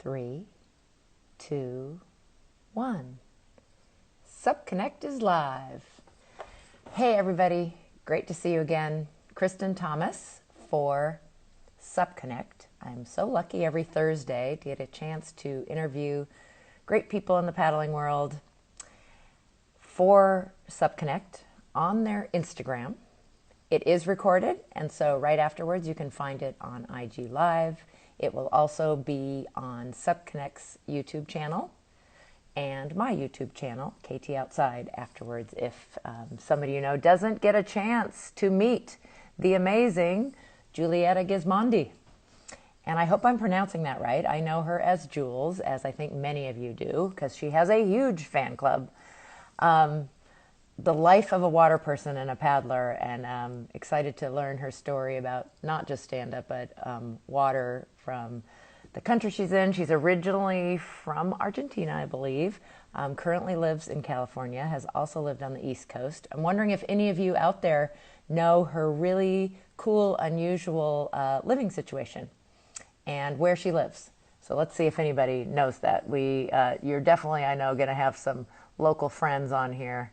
3, 2, 1. Supconnect is live. Hey everybody, great to see you again. Kristin Thomas for Supconnect. I'm so lucky every Thursday to get a chance to interview great people in the paddling world for Supconnect on their Instagram. It is recorded, and so right afterwards you can find it on IG Live. It will also be on Supconnect's YouTube channel and my YouTube channel, KT Outside, afterwards if somebody you know doesn't get a chance to meet the amazing Julieta Gismondi. And I hope I'm pronouncing that right. I know her as Jules, as I think many of you do, because she has a huge fan club. The life of a water person and a paddler, and I'm excited to learn her story about not just stand-up, but water from the country she's in. She's originally from Argentina, I believe, currently lives in California, has also lived on the East Coast. I'm wondering if any of you out there know her really cool, unusual living situation and where she lives. So let's see if anybody knows that. You're definitely, I know, going to have some local friends on here.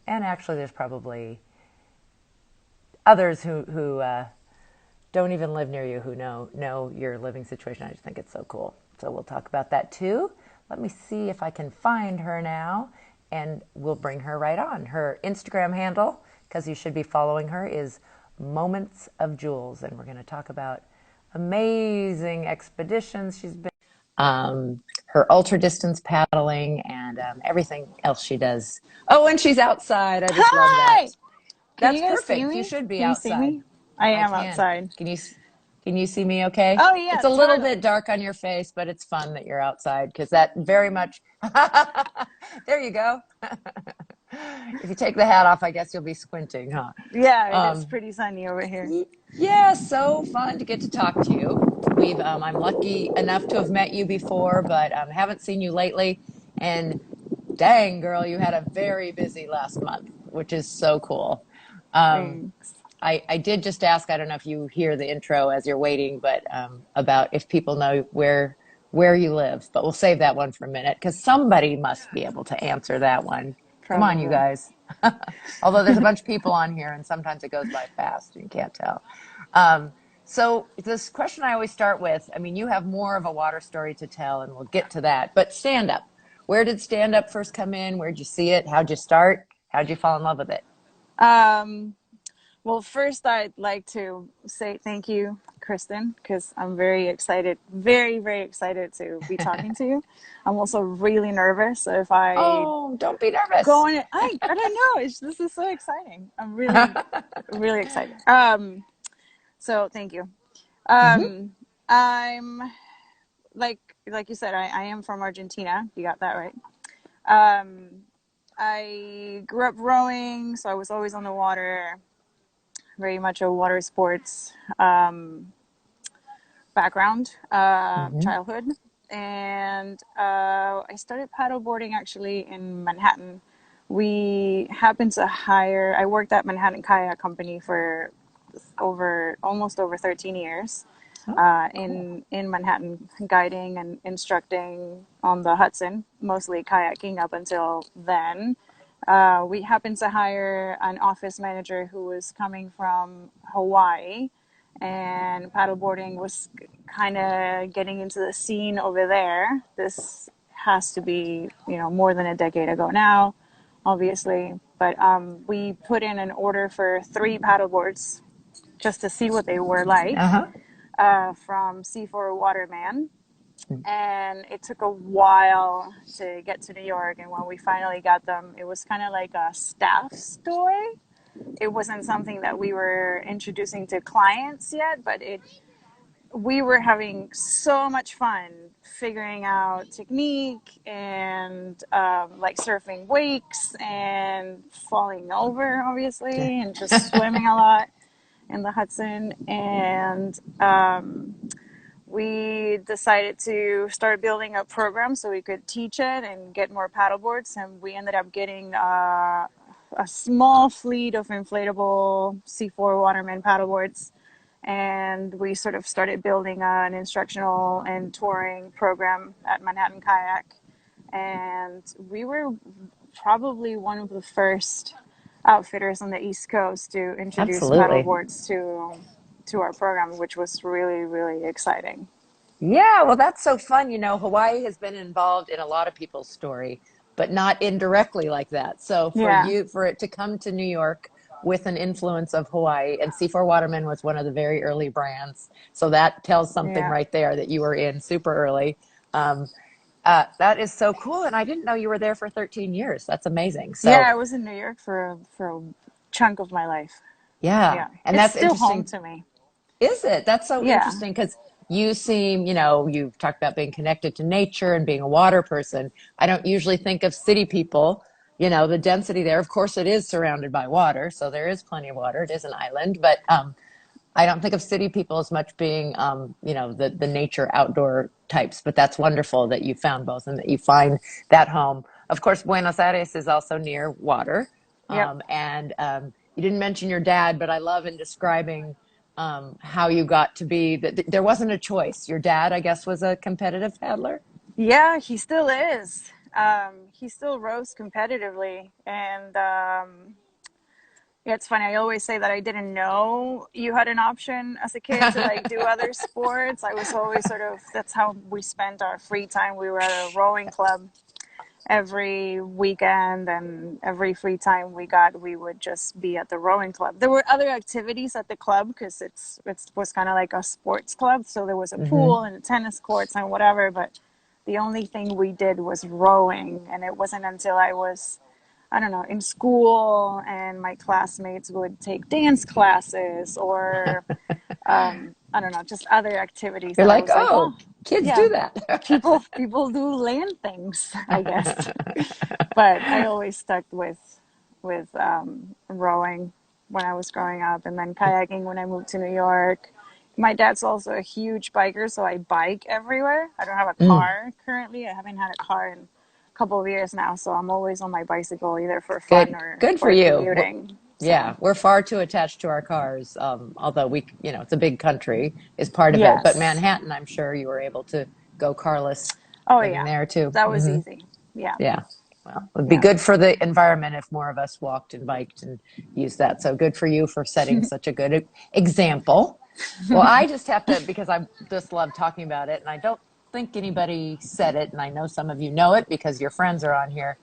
And actually, there's probably others who don't even live near you who know your living situation. I just think it's so cool. So we'll talk about that too. Let me see if I can find her now, and we'll bring her right on. Her Instagram handle, because you should be following her, is Moments of Jules, and we're going to talk about amazing expeditions she's been. Her ultra distance paddling and everything else she does. Oh, and she's outside. I just love that. Hi! Can That's you guys see perfect. me? You should be Can you see outside. me? I I am can. outside. Can you see me okay? Oh yeah, It's a little totally. bit dark on your face, but it's fun that you're outside because that very much there you go. If you take the hat off, I guess you'll be squinting, huh? Yeah, it is Um, pretty sunny over here. yeah, so fun to get to talk to you. I'm lucky enough to have met you before, but haven't seen you lately. And dang, girl, you had a very busy last month, which is so cool. Um, Thanks. I did just ask, I don't know if you hear the intro as you're waiting, but about if people know where you live. But we'll save that one for a minute because somebody must be able to answer that one. Come on, you Probably. guys. Although there's a bunch of people on here and sometimes it goes by fast. You can't tell. So this question I always start with, I mean, you have more of a water story to tell and we'll get to that, but stand up. Where did stand up first come in? Where'd you see it? How'd you start? How'd you fall in love with it? Um, well, first I'd like to say thank you, Kristen, because I'm very excited, very, very excited to be talking to you. I'm also really nervous. So if I Oh, don't be go nervous. on it, I don't know. This is so exciting. I'm really, really excited. So thank you. Hmm. I'm like you said, I am from Argentina. You got that right. Um, I grew up rowing, so I was always on the water. Very much a water sports background, Hmm. childhood, and I started paddleboarding actually in Manhattan. We happened to hire. I worked at Manhattan Kayak Company for almost over 13 years Oh, cool. in Manhattan, guiding and instructing on the Hudson, mostly kayaking up until then. We happened to hire an office manager who was coming from Hawaii, and paddleboarding was kind of getting into the scene over there. This has to be, more than a decade ago now, obviously. But we put in an order for 3 paddleboards just to see what they were like Uh-huh. from C4 Waterman. And it took a while to get to New York. And when we finally got them, it was kind of like a staff story. It wasn't something that we were introducing to clients yet, but we were having so much fun figuring out technique and like surfing wakes and falling over, obviously, and just swimming a lot in the Hudson. And we decided to start building a program so we could teach it and get more paddleboards. And we ended up getting a small fleet of inflatable C4 Waterman paddleboards. and we sort of started building an instructional and touring program at Manhattan Kayak. And we were probably one of the first outfitters on the East Coast to introduce Absolutely. paddleboards to our program, which was really, really exciting. Yeah, well, that's so fun. Hawaii has been involved in a lot of people's story, but not indirectly like that. So Yeah, for it to come to New York with an influence of Hawaii, and C4 Waterman was one of the very early brands. So that tells something yeah, right there that you were in super early. Um, that is so cool. And I didn't know you were there for 13 years. That's amazing. yeah. So, I was in New York for a chunk of my life. yeah. Yeah, And it's that's still home interesting. to me. Is it? That's so Yeah, interesting because you seem, you've talked about being connected to nature and being a water person. I don't usually think of city people, the density there. Of course, it is surrounded by water, so there is plenty of water. It is an island, but I don't think of city people as much being, the nature outdoor types. But that's wonderful that you found both and that you find that home. Of course, Buenos Aires is also near water, yep. and you didn't mention your dad, but I love in describing how you got to be that there wasn't a choice. Your dad, I guess, was a competitive paddler. Yeah, he still is. He still rows competitively, and yeah, it's funny. I always say that I didn't know you had an option as a kid to like do other sports. I was always sort of, that's how we spent our free time. We were at a rowing club every weekend, and every free time we got, we would just be at the rowing club. There were other activities at the club because it was kind of like a sports club. So there was a Hmm. pool and tennis courts and whatever, but the only thing we did was rowing. And it wasn't until I was, I don't know, in school and my classmates would take dance classes or, I don't know, just other activities You're that I like, was like, oh, oh, kids yeah, do that. people do land things, I guess. But I always stuck with rowing when I was growing up, and then kayaking when I moved to New York. My dad's also a huge biker, so I bike everywhere. I don't have a Mm, car currently. I haven't had a car in a couple of years now, so I'm always on my bicycle, either for fun good, good for or you. commuting. Yeah, So we're far too attached to our cars. Although it's a big country is part of it. But yes, Manhattan, I'm sure you were able to go carless oh living yeah, there too. that was Hmm. easy. Yeah, Yeah. Well, it would be yeah. good for the environment if more of us walked and biked and used that. So good for you for setting such a good example. Well, I just have to, because I just love talking about it, and I don't think anybody said it, and I know some of you know it because your friends are on here.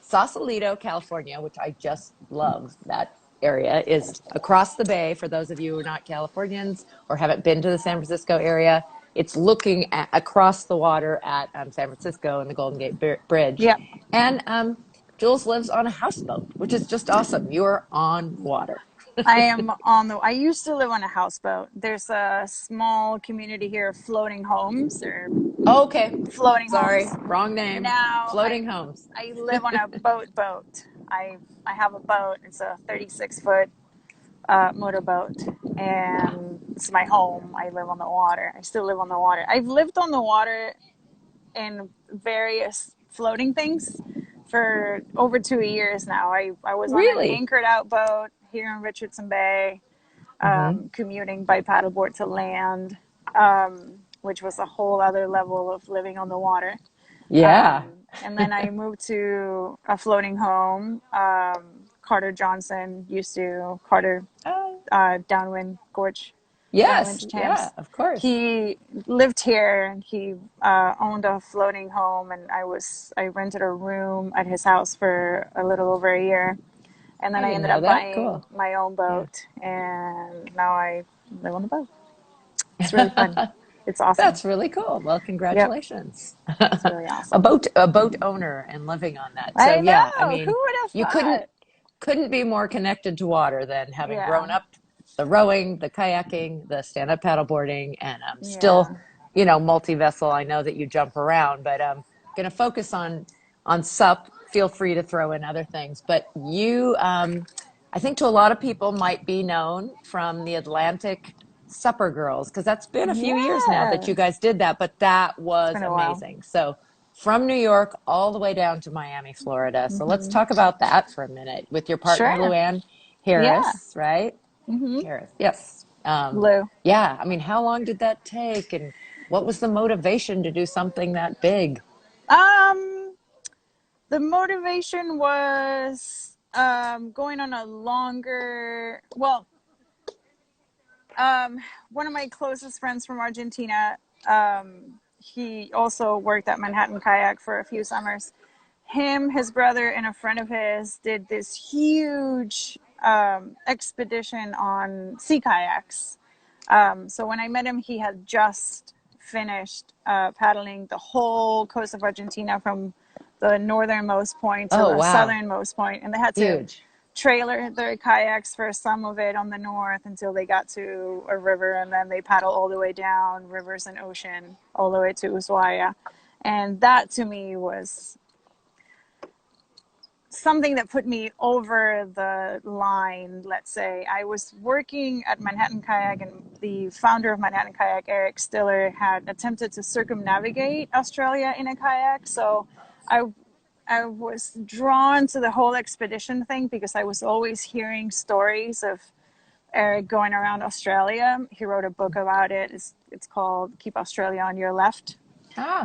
Sausalito, California, which I just love that area, is across the bay. For those of you who are not Californians or haven't been to the San Francisco area, it's looking across the water at San Francisco and the Golden Gate Bridge. Yep. And Jules lives on a houseboat, which is just awesome. You're on water. I am on the. I used to live on a houseboat. There's a small community here of floating homes. They're Oh, okay. floating homes. Sorry, wrong name. Now Floating homes. I live on a boat. I have a boat. It's a 36-foot motorboat, and it's my home. I live on the water. I still live on the water. I've lived on the water in various floating things for over 2 years now. I was on an Really? anchored out boat here in Richardson Bay, Hmm. commuting by paddleboard to land, which was a whole other level of living on the water. Yeah. And then I moved to a floating home. Carter Johnson used to, Carter Oh, Downwind yes. Yeah, Champs. of course. He lived here. He owned a floating home, and I rented a room at his house for a little over a year, and then I I didn't ended know up that. buying Cool. my own Yeah. boat, and now I live on the boat. It's really fun. It's awesome. That's really cool. Well, Yep, congratulations. it's really A awesome. boat owner and living on that. So I yeah, I know. Who mean, would have you thought? couldn't be more connected to water than having Yeah, grown up the rowing, the kayaking, the stand-up paddleboarding, and yeah. still, multi-vessel. I know that you jump around, but I'm going to focus on SUP. Feel free to throw in other things, but you, I think to a lot of people might be known from the Atlantic Supper Girls, because that's been a few years now that you Yes. guys did that, but that It's was been a while. amazing. So from New York all the way down to Miami, Florida. So let's Hmm. talk about that for a minute with your partner, Sure. Luann Yeah. Harris, right? Hmm. Harris, yes. Lou. Yeah, I mean, how long did that take, and what was the motivation to do something that big? Um, the motivation was going on a longer. Well, um, one of my closest friends from Argentina, he also worked at Manhattan Kayak for a few summers. Him, his brother, and a friend of his did this huge expedition on sea kayaks. So when I met him, he had just finished paddling the whole coast of Argentina from the northernmost point to Oh, the wow. southernmost point, and they had to Huge. trailer their kayaks for some of it on the north until they got to a river, and then they paddle all the way down rivers and ocean all the way to Ushuaia. And that to me was something that put me over the line. Let's say I was working at Manhattan Kayak, and the founder of Manhattan Kayak, Eric Stiller, had attempted to circumnavigate Australia in a kayak. So I I was drawn to the whole expedition thing because I was always hearing stories of Eric going around Australia. He wrote a book about it. It's called Keep Australia on Your Left. Ah,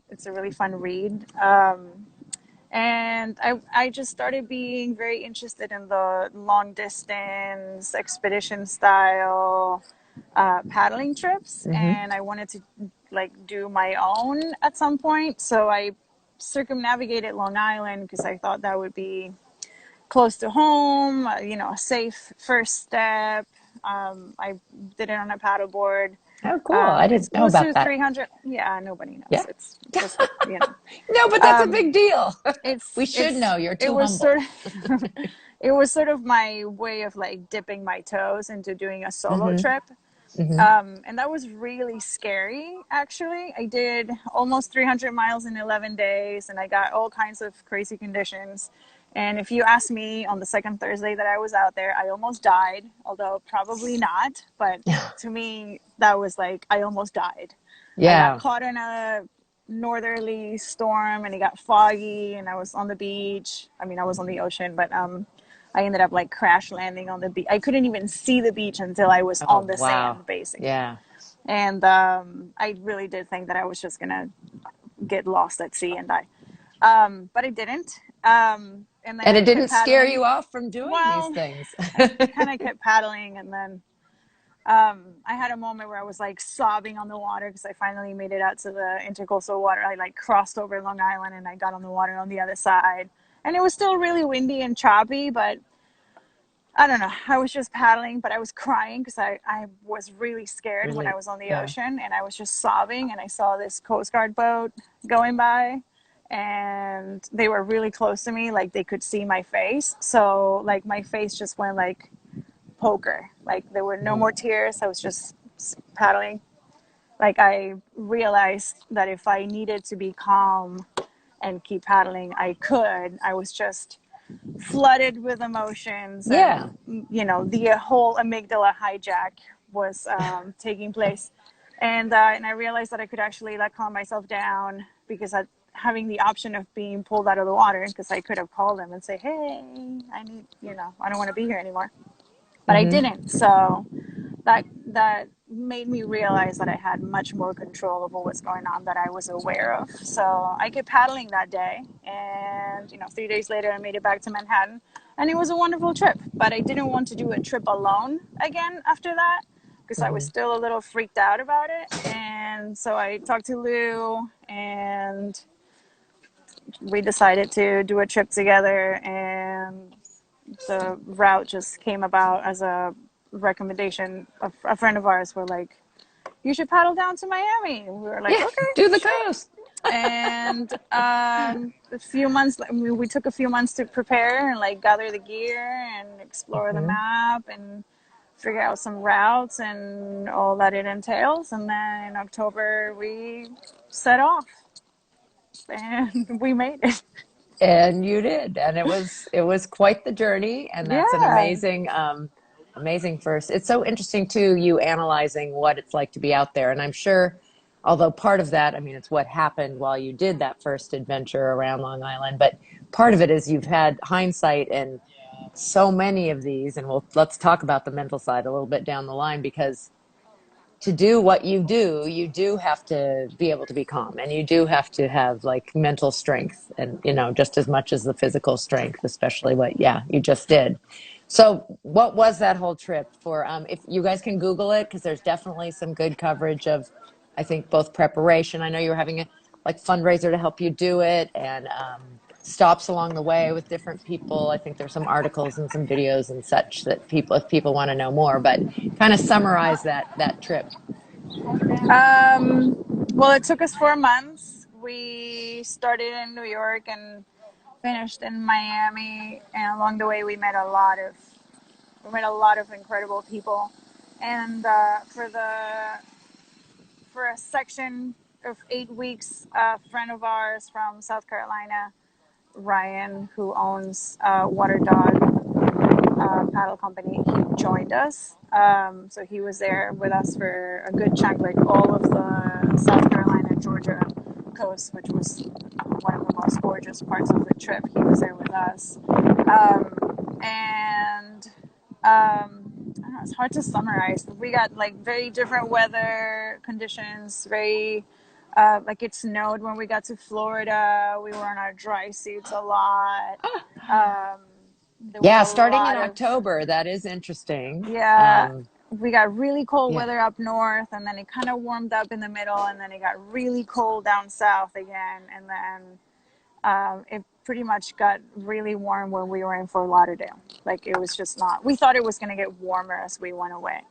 It's a really fun read. And I just started being very interested in the long distance expedition style paddling trips, hmm. and I wanted to like do my own at some point. So I circumnavigated Long Island because I thought that would be close to home, a safe first step. I did it on a paddleboard. Oh, cool. I It's didn't know close about to that. 300. Yeah, nobody knows. Yeah. It's just, No, but that's a um, big deal. We it's should it's know. You're it too was humble. sort of it was sort of my way of like dipping my toes into doing a solo Hmm. trip. Hmm. And that was really scary, actually. I did almost 300 miles in 11 days, and I got all kinds of crazy conditions. And if you ask me on the second Thursday that I was out there, I almost died, although probably not. But to me, that was like, I almost died. I got Yeah. caught in a northerly storm, and it got foggy, and I was on the beach. I mean, I was on the ocean, but I ended up like crash landing on the beach. I couldn't even see the beach until I was Oh, on the wow. sand, basically. Yeah. And I really did think that I was just gonna get lost at sea and die, but I didn't. And then And I it kept didn't scare paddling. you off from doing these Well, things. I kind of kept paddling, and then I had a moment where I was like sobbing on the water because I finally made it out to the intercoastal water. I like crossed over Long Island, and I got on the water on the other side. And it was still really windy and choppy, but I don't know. I was just paddling, but I was crying because I was really scared when I Really? was on the Yeah. ocean, and I was just sobbing. And I saw this Coast Guard boat going by, and they were really close to me, like they could see my face. So like my face just went like poker. Like there were no Mhm. more tears. I was just paddling. Like I realized that if I needed to be calm and keep paddling, I could. I was just flooded with emotions, Yeah. and the whole amygdala hijack was taking place. And I realized that I could actually like calm myself down because having the option of being pulled out of the water, because I could have called them and say, hey, I need, I don't want to be here anymore, but I Hmm. didn't. So that made me realize that I had much more control over what's going on that I was aware of. So I kept paddling that day, and 3 days later, I made it back to Manhattan, and it was a wonderful trip. But I didn't want to do a trip alone again after that because I was Hmm. still a little freaked out about it. And so I talked to Lou, and we decided to do a trip together, and the route just came about as a recommendation. A friend of ours were like, you should paddle down to Miami. And we were like, Yeah. okay, Do the sure. coast. And a few months, we took a few months to prepare and like gather the gear and explore the Hmm. map and figure out some routes and all that it entails. And then in October, we set off, and we made it. And you did. And it was quite the journey. And that's an Yeah. amazing first. It's so interesting too, you analyzing what it's like to be out there. And I'm sure, although part of that, I mean, it's what happened while you did that first adventure around Long Island, but part of it is you've had hindsight and so many of these, and let's talk about the mental side a little bit down the line, because to do what you do have to be able to be calm, and you do have to have like mental strength, and just as much as the physical strength, especially what, yeah, you just did. So what was that whole trip for? If you guys can Google it, because there's definitely some good coverage of, I think, both preparation. I know you were having a like fundraiser to help you do it, and stops along the way with different people. I think there's some articles and some videos and such that people, if people want to know more, but kind of summarize that trip. Well, it took us 4 months. We started in New York and finished in Miami, and along the way we met a lot of incredible people. And for a section of 8 weeks, a friend of ours from South Carolina, Ryan, who owns Water Dog paddle company, he joined us. So he was there with us for a good chunk, like all of the South Carolina, Georgia coast, which was one of the most gorgeous parts of the trip. He was there with us. And I don't know, it's hard to summarize. We got like very different weather conditions, very like it snowed when we got to Florida. We were in our dry suits a lot. Um, there was Yeah, a starting in lot of, October, that is interesting. yeah, we got really cold Yeah. weather up north, and then it kind of warmed up in the middle, and then it got really cold down south again, and then it pretty much got really warm when we were in Fort Lauderdale. Like it was just not. We thought it was going to get warmer as we went away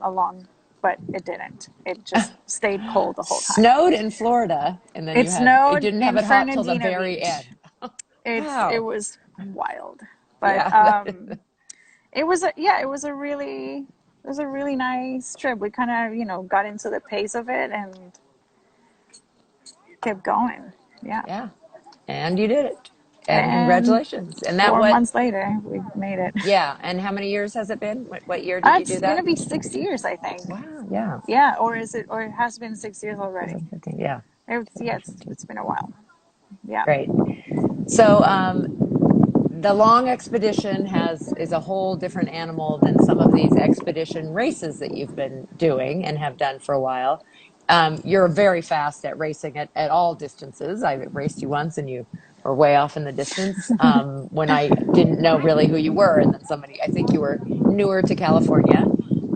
along, but it didn't. It just stayed cold the whole time. Snowed in Florida, and then It you snowed didn't have in it hot till the Fernandina very Beach. end. It Wow. was wild, but Yeah. it was a really nice trip. We kind of got into the pace of it and kept going. Yeah. Yeah. And you did it. And And congratulations. And that 4 months later, we made it. yeah. And how many years has it been? What year did you do It's gonna that? be 6 years, I think. Wow. Yeah. Yeah, or is it? Or it has been 6 years already. 2015. Yeah. Yeah, it's 2015. it's been a while. Yeah. Great. So, the long expedition is a whole different animal than some of these expedition races that you've been doing and have done for a while. You're very fast at racing at all distances. I raced you once and you were way off in the distance, when I didn't know really who you were. And then somebody, I think you were newer to California,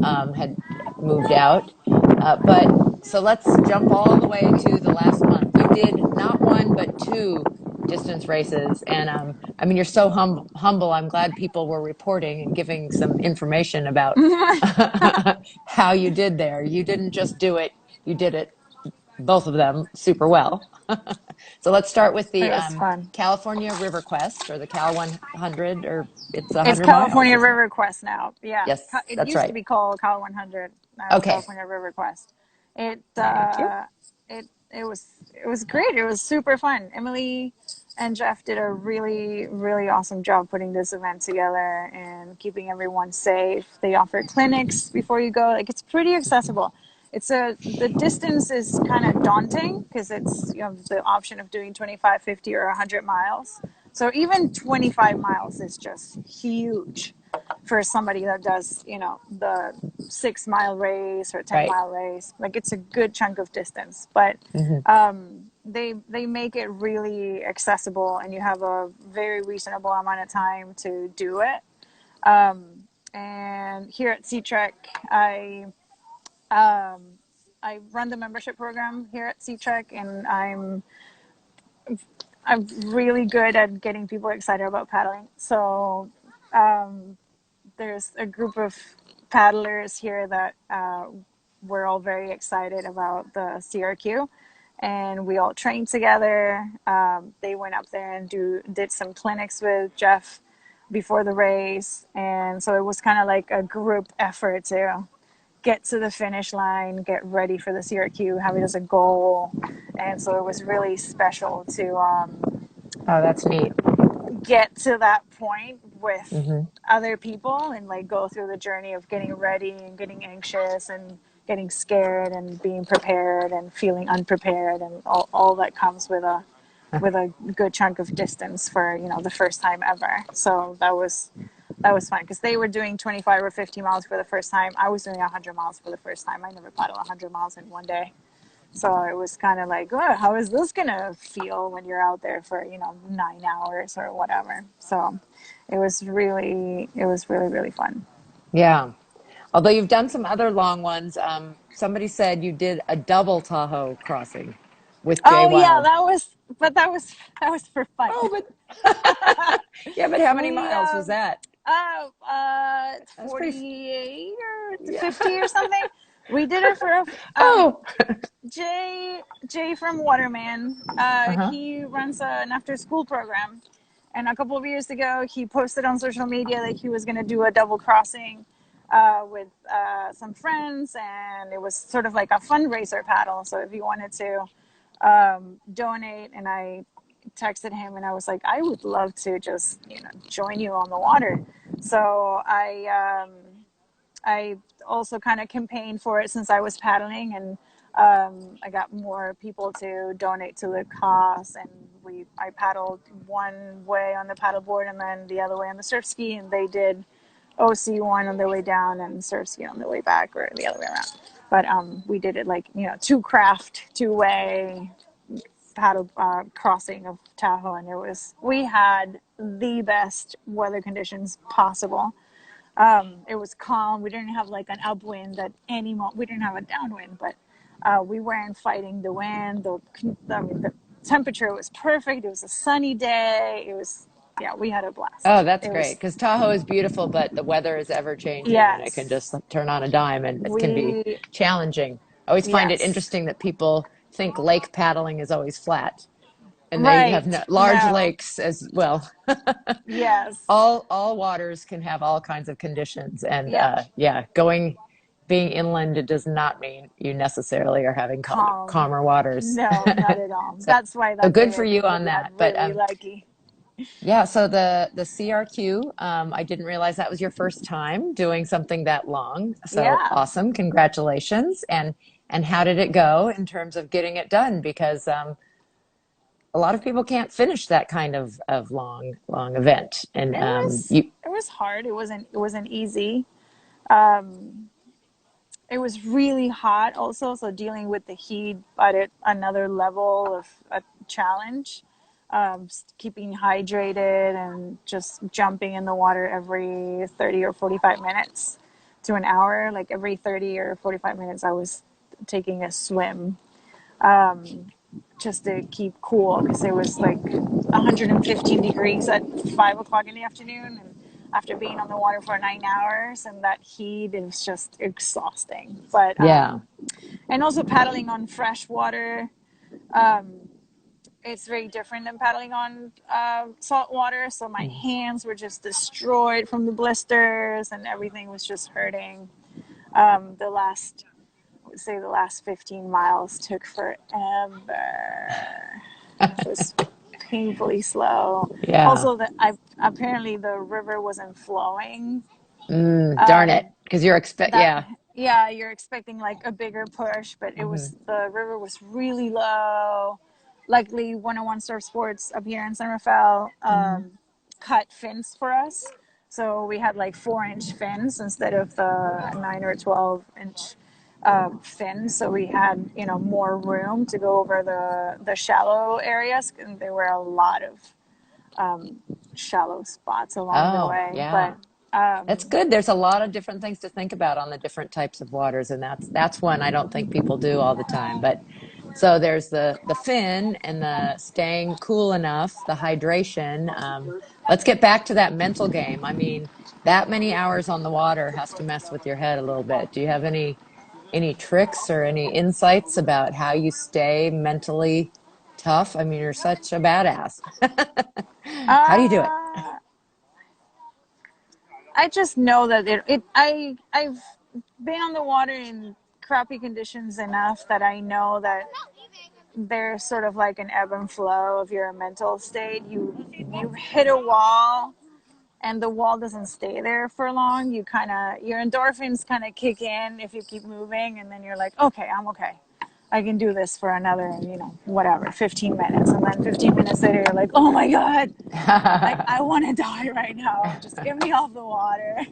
had moved out. But so let's jump all the way to the last month. You did not one, but two distance races. And I mean, you're so humble. I'm glad people were reporting and giving some information about how you did there. You didn't just do it, you did it, both of them, super well. So let's start with It the was fun. California River Quest, or the Cal 100, or it's It's 100 miles, California isn't it? River Quest now. Yeah, Yes, it that's used to right. be called Cal 100. Now it's Okay, California River Quest. It thank you. it was great. It was super fun. Emily and Jeff did a really really awesome job putting this event together and keeping everyone safe. They offer clinics before you go. Like it's pretty accessible. The distance is kind of daunting because it's the option of doing 25, 50, or 100 miles. So even 25 miles is just huge for somebody that does, the 6 mile race or ten Right. mile race. Like it's a good chunk of distance, but Hmm. they make it really accessible, and you have a very reasonable amount of time to do it. And here at Sea Trek, um, I run the membership program here at Sea Trek, and I'm really good at getting people excited about paddling. So there's a group of paddlers here that we're all very excited about the CRQ, and we all trained together. They went up there and did some clinics with Jeff before the race, and so it was kind of like a group effort to get to the finish line, get ready for the CRQ, have it as a goal. And so it was really special to Oh, that's neat. get to that point with Hmm. other people and like go through the journey of getting ready and getting anxious and getting scared and being prepared and feeling unprepared and all that comes with with a good chunk of distance for, the first time ever. So that was fun because they were doing 25 or 50 miles for the first time. I was doing 100 miles for the first time. I never paddled 100 miles in one day. So it was kind of like, oh, how is this going to feel when you're out there for, 9 hours or whatever. So it was really, really fun. Yeah. Although you've done some other long ones, somebody said you did a double Tahoe crossing with Jay Oh yeah, Wild. that was for fun. Oh, but yeah, but how many We miles was that? it's That's pretty. 48 or Yeah. 50 or something. We did it for Oh. Jay from Waterman. Uh-huh. He runs an after school program, and a couple of years ago he posted on social media that he was going to do a double crossing with some friends, and it was sort of like a fundraiser paddle. So if you wanted to donate, and I texted him and I was like, I would love to just join you on the water. So I also kind of campaigned for it since I was paddling, and I got more people to donate to the cause. And I paddled one way on the paddleboard and then the other way on the surf ski, and they did OC1 on the way down and surf ski on the way back, or the other way around. But we did it like two craft, two-way paddle crossing of Tahoe, and we had the best weather conditions possible. It was calm. We didn't have like an upwind at any moment. We didn't have a downwind, but we weren't fighting the wind. The temperature was perfect. It was a sunny day. Yeah, we had a Oh, blast. that's It great was, because Tahoe is beautiful, but the weather is ever changing and it can yes, just turn on a dime and it can be we, challenging. I always find it yes, interesting that people think lake paddling is always flat and they have right. large No, lakes as well. yes, All waters can have all kinds of conditions, and yep, yeah, being inland it does not mean you necessarily are having calm. calmer waters. No, not at all. So, That's why so that good day for I you think on we got that. But really lucky. yeah, so the CRQ, I didn't realize that was your first time doing something that long. So Yeah. awesome, congratulations! And how did it go in terms of getting it done? Because a lot of people can't finish that kind of long event, and It was you. it was hard. It wasn't easy. Um, it was really hot also, so dealing with the heat but at another level of a challenge. Keeping hydrated and just jumping in the water every 30 or 45 minutes to an hour. Like every 30 or 45 minutes, I was taking a swim just to keep cool because it was like 115 degrees at 5 o'clock in the afternoon, and after being on the water for 9 hours and that heat, it was just exhausting. But Yeah. and also paddling on fresh water, um, it's very different than paddling on salt water. So my hands were just destroyed from the blisters, and everything was just hurting. The last I would say the last 15 miles took forever. It was painfully slow. Yeah. Also, apparently the river wasn't flowing. Darn it. Um, Because that yeah. yeah, you're expecting like a bigger push, but Hmm. the river was really low. Luckily, 101 Surf Sports up here in San Rafael Hmm. cut fins for us. So we had like 4-inch fins instead of the 9 or 12-inch fins. So we had more room to go over the shallow areas, and there were a lot of shallow spots along the Oh, way. But yeah. That's good. There's a lot of different things to think about on the different types of waters, and that's one I don't think people do all the time. But so there's the fin and the staying cool enough, the hydration. Let's get back to that mental game. I mean, that many hours on the water has to mess with your head a little bit. Do you have any tricks or any insights about how you stay mentally tough? I mean, you're such a badass. How do you do it? uh, I just know that I've been on the water in crappy conditions enough that I know that there's sort of like an ebb and flow of your mental state. You hit a wall, and the wall doesn't stay there for long. Your endorphins kind of kick in if you keep moving, and then you're like, okay, I'm okay. I can do this for another, whatever, 15 minutes. And then 15 minutes later, you're like, oh my God, like I want to die right now. Just get me off the water.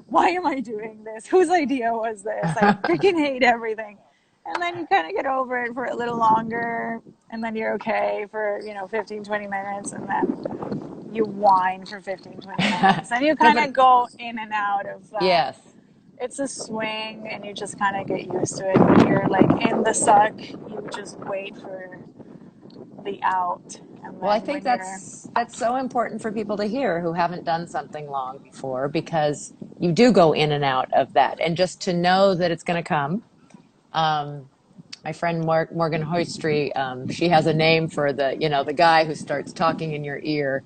Why am I doing this? Whose idea was this? I freaking hate everything. And then you kind of get over it for a little longer, and then you're okay for, 15, 20 minutes, and then you whine for 15, 20 minutes. And you No, kind of go in and out of that. yes. It's a swing, and you just kind of get used to it. When you're like in the suck, you just wait for the out. And Well, I then think when you're that's so important for people to hear who haven't done something long before, because you do go in and out of that, and just to know that it's going to come. Um, my friend Morgan Hoistry, she has a name for the guy who starts talking in your ear,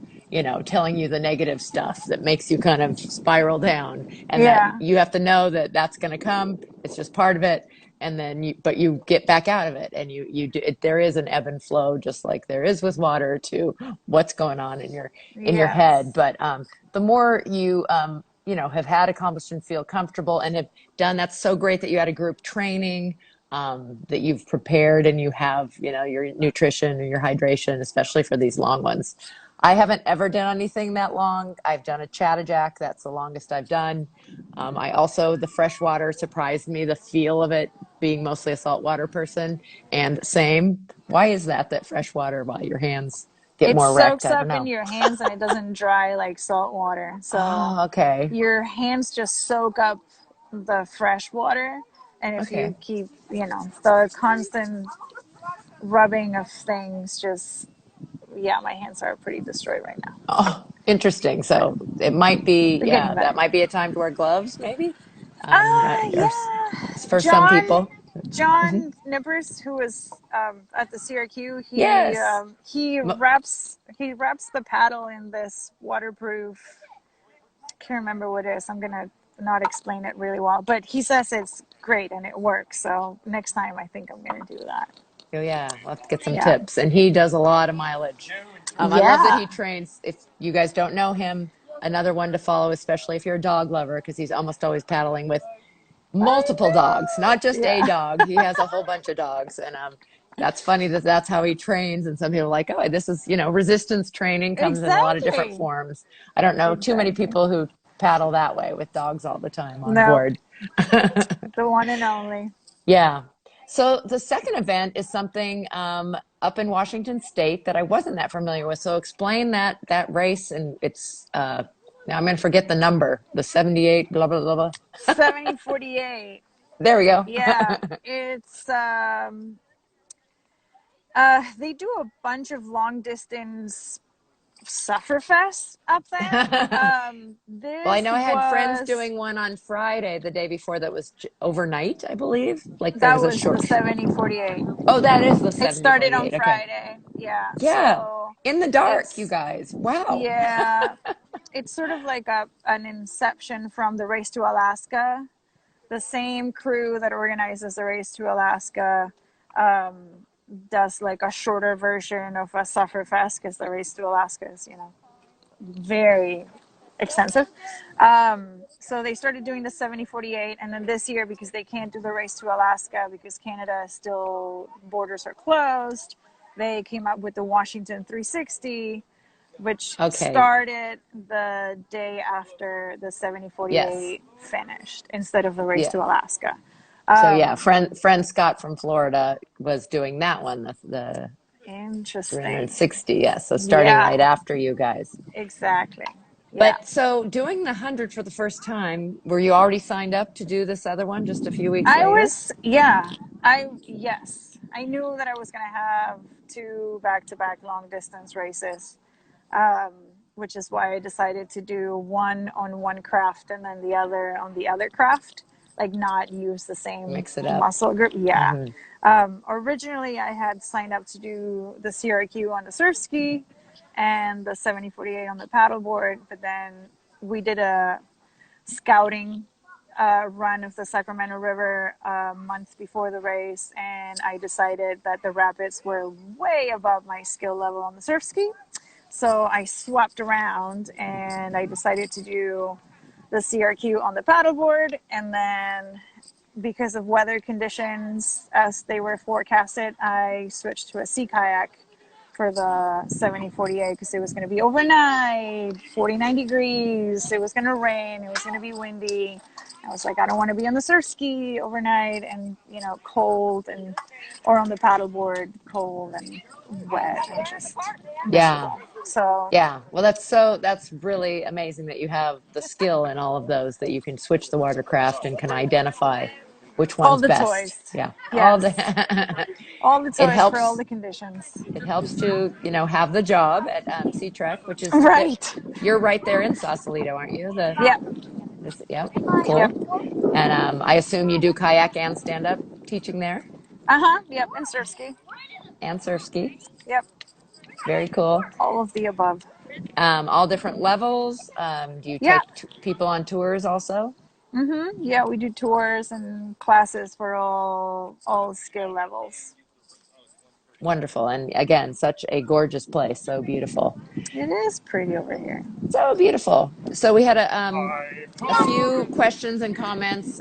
telling you the negative stuff that makes you kind of spiral down, and that yeah, you have to know that that's going to come. It's just part of it. And then but you get back out of it, and you do it. There is an ebb and flow, just like there is with water, to what's going on in your head. yes. But the more you, have had accomplished and feel comfortable and have done, that's so great that you had a group training, that you've prepared, and you have, your nutrition and your hydration, especially for these long ones. I haven't ever done anything that long. I've done a Chattajack. That's the longest I've done. I also, the freshwater surprised me, the feel of it, being mostly a saltwater person. And same. Why is that freshwater, why your hands get It more wrecked? soaks I don't up in know. your hands and it doesn't dry like salt water. So Oh, okay. your hands just soak up the fresh water. And if you Okay. keep, the constant rubbing of things, just, yeah, my hands are pretty destroyed right now. Oh, interesting. But So it might be, they're getting yeah, that better. might be a time to wear gloves, maybe. Or Yeah. for some people. Mhm. John Nippers, who was at the CRQ, he Yes. um, he wraps he wraps the paddle in this waterproof. Can't remember what it is. I'm gonna not explain it really well, but he says it's great and it works. So next time, I think I'm gonna do that. Oh, yeah. We'll have to get some Yeah. tips. And he does a lot of mileage. I love that Yeah. he trains. If you guys don't know him, another one to follow, especially if you're a dog lover, because he's almost always paddling with I multiple dogs, know. not just a Yeah. dog. He has a whole bunch of dogs. And that's funny that that's how he trains. And some people are like, oh, this is, resistance training comes in a lot of different Exactly. forms. I don't know too many Exactly. people who paddle that way with dogs all the time on No, board. the one and only. Yeah. So the second event is something, up in Washington State, that I wasn't that familiar with. So explain that race, and it's, now I'm going to forget the number, the 78 blah blah blah blah. 7048. There we go. Yeah, it's they do a bunch of long distance sufferfest up there. Well, I This know I had friends was doing one on Friday, the day before, that was overnight, I believe. Like there that was a was the short. 7048. Oh, that is the It started on 7048. Okay. Friday. Yeah, Yeah. so In the dark, you it's guys. Wow. yeah, it's sort of like an inception from the Race to Alaska. The same crew that organizes the Race to Alaska um, does like a shorter version of a Sufferfest, because the Race to Alaska is, very extensive. So they started doing the 7048, and then this year, because they can't do the Race to Alaska because Canada still borders are closed, they came up with the Washington 360, which Okay. started the day after the Yes. 7048 finished instead of the Race Yeah. to Alaska. So yeah, Um, friend Scott from Florida was doing that one, the Interesting. 360. Yes. So starting Yeah, right after you guys. exactly. Yeah. But so doing the 100 for the first time, were you already signed up to do this other one just a few weeks I later? was, yes. I knew that I was going to have two back to back long distance races, um, which is why I decided to do one on one craft and then the other on the other craft, like not use the same Mix it up. muscle group. Yeah. Hmm. Originally, I had signed up to do the CRQ on the surf ski and the 7048 on the paddleboard, but then we did a scouting run of the Sacramento River a month before the race, and I decided that the rapids were way above my skill level on the surf ski. So I swapped around and I decided to do the CRQ on the paddleboard, and then because of weather conditions as they were forecasted, I switched to a sea kayak for the 7048 because it was going to be overnight, 49 degrees. It was going to rain. It was going to be windy. I was like, I don't want to be on the surf ski overnight and, cold and, or on the paddleboard, cold and wet and just Yeah. miserable. So Yeah. Well, that's really amazing that you have the skill in all of those, that you can switch the watercraft and can identify which all one's the best. toys. Yeah. All Yes. the All the it toys for all helps the conditions. it helps to, have the job at Sea Trek, which is Right. you're right there in Sausalito, aren't you? Yep. Yep, Yep. cool. And I assume you do kayak and stand up teaching there Uh-huh. Yep. And surf ski. and surf ski. Yep. Very cool. All of the above. All different levels. Do you Yeah. take people on tours also? Mm-hmm. Yeah, we do tours and classes for all skill levels. Wonderful. And again, such a gorgeous place. So beautiful. It is pretty over here. So beautiful. So we had a few questions and comments.